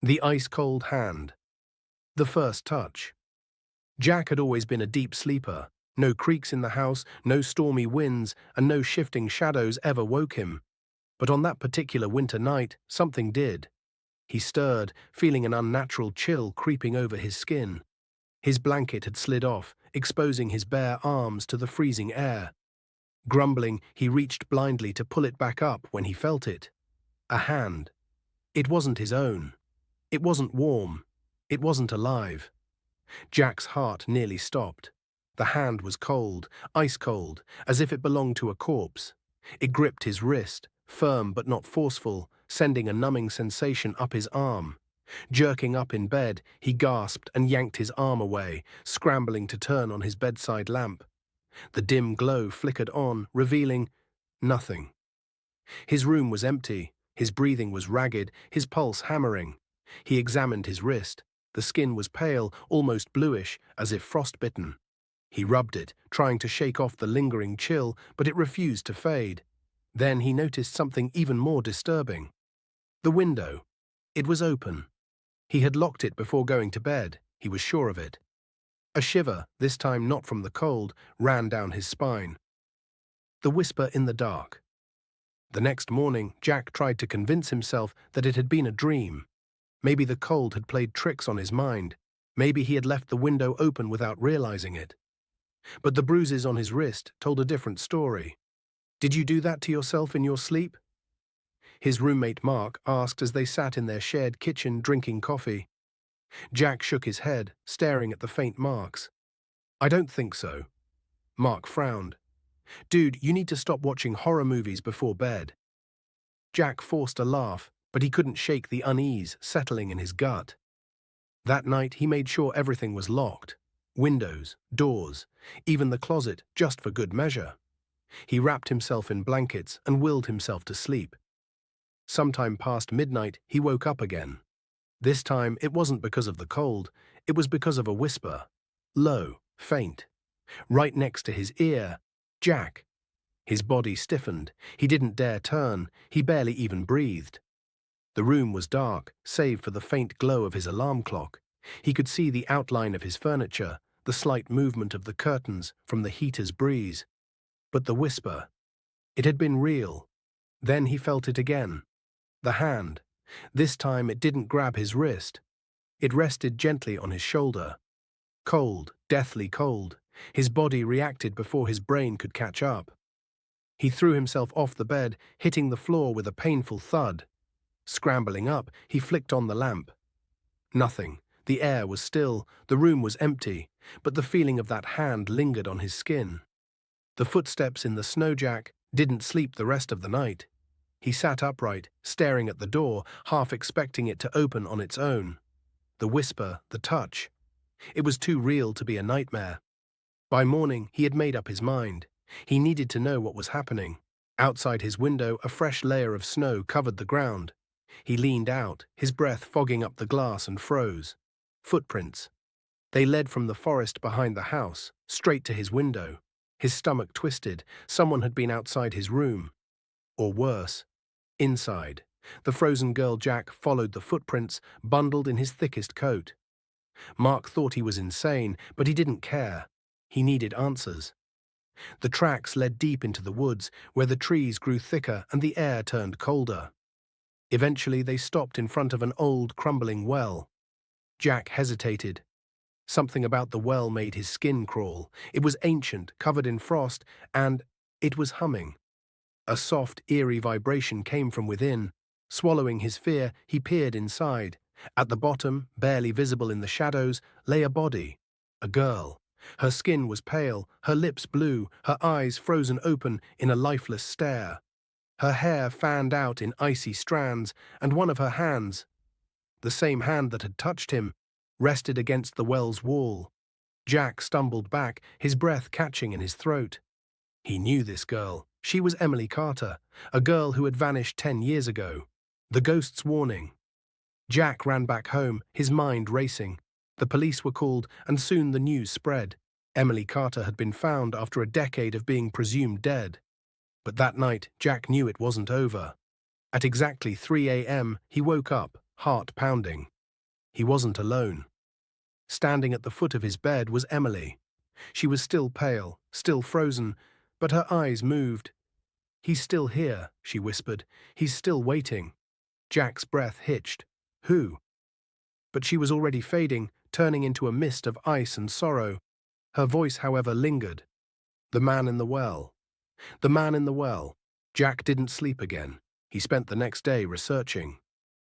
The ice-cold hand. The first touch. Jack had always been a deep sleeper. No creaks in the house, no stormy winds, and no shifting shadows ever woke him. But on that particular winter night, something did. He stirred, feeling an unnatural chill creeping over his skin. His blanket had slid off, exposing his bare arms to the freezing air. Grumbling, he reached blindly to pull it back up when he felt it. A hand. It wasn't his own. It wasn't warm. It wasn't alive. Jack's heart nearly stopped. The hand was cold, ice-cold, as if it belonged to a corpse. It gripped his wrist, firm but not forceful, sending a numbing sensation up his arm. Jerking up in bed, he gasped and yanked his arm away, scrambling to turn on his bedside lamp. The dim glow flickered on, revealing nothing. His room was empty, his breathing was ragged, his pulse hammering. He examined his wrist. The skin was pale, almost bluish, as if frostbitten. He rubbed it, trying to shake off the lingering chill, but it refused to fade. Then he noticed something even more disturbing. The window. It was open. He had locked it before going to bed, he was sure of it. A shiver, this time not from the cold, ran down his spine. The whisper in the dark. The next morning, Jack tried to convince himself that it had been a dream. Maybe the cold had played tricks on his mind. Maybe he had left the window open without realizing it. But the bruises on his wrist told a different story. Did you do that to yourself in your sleep? His roommate Mark asked as they sat in their shared kitchen drinking coffee. Jack shook his head, staring at the faint marks. I don't think so. Mark frowned. Dude, you need to stop watching horror movies before bed. Jack forced a laugh, but he couldn't shake the unease settling in his gut. That night he made sure everything was locked. Windows, doors, even the closet, just for good measure. He wrapped himself in blankets and willed himself to sleep. Sometime past midnight, he woke up again. This time, it wasn't because of the cold, it was because of a whisper. Low, faint. Right next to his ear, Jack. His body stiffened. He didn't dare turn. He barely even breathed. The room was dark, save for the faint glow of his alarm clock. He could see the outline of his furniture, the slight movement of the curtains from the heater's breeze. But the whisper, it had been real. Then he felt it again. The hand. This time it didn't grab his wrist. It rested gently on his shoulder. Cold, deathly cold. His body reacted before his brain could catch up. He threw himself off the bed, hitting the floor with a painful thud. Scrambling up, he flicked on the lamp. Nothing. The air was still, the room was empty, but the feeling of that hand lingered on his skin. The footsteps in the snow. Jack didn't sleep the rest of the night. He sat upright, staring at the door, half expecting it to open on its own. The whisper, the touch. It was too real to be a nightmare. By morning, he had made up his mind. He needed to know what was happening. Outside his window, a fresh layer of snow covered the ground. He leaned out, his breath fogging up the glass, and froze. Footprints. They led from the forest behind the house, straight to his window. His stomach twisted. Someone had been outside his room. Or worse, inside. The frozen girl. Jack followed the footprints, bundled in his thickest coat. Mark thought he was insane, but he didn't care. He needed answers. The tracks led deep into the woods, where the trees grew thicker and the air turned colder. Eventually they stopped in front of an old, crumbling well. Jack hesitated. Something about the well made his skin crawl. It was ancient, covered in frost, and it was humming. A soft, eerie vibration came from within. Swallowing his fear, he peered inside. At the bottom, barely visible in the shadows, lay a body. A girl. Her skin was pale, her lips blue, her eyes frozen open in a lifeless stare. Her hair fanned out in icy strands, and one of her hands, the same hand that had touched him, rested against the well's wall. Jack stumbled back, his breath catching in his throat. He knew this girl. She was Emily Carter, a girl who had vanished 10 years ago. The ghost's warning. Jack ran back home, his mind racing. The police were called, and soon the news spread. Emily Carter had been found after a decade of being presumed dead. But that night, Jack knew it wasn't over. At exactly 3 a.m., he woke up, heart pounding. He wasn't alone. Standing at the foot of his bed was Emily. She was still pale, still frozen, but her eyes moved. "He's still here," she whispered. "He's still waiting." Jack's breath hitched. Who? But she was already fading, turning into a mist of ice and sorrow. Her voice, however, lingered. The man in the well. The man in the well. Jack didn't sleep again. He spent the next day researching.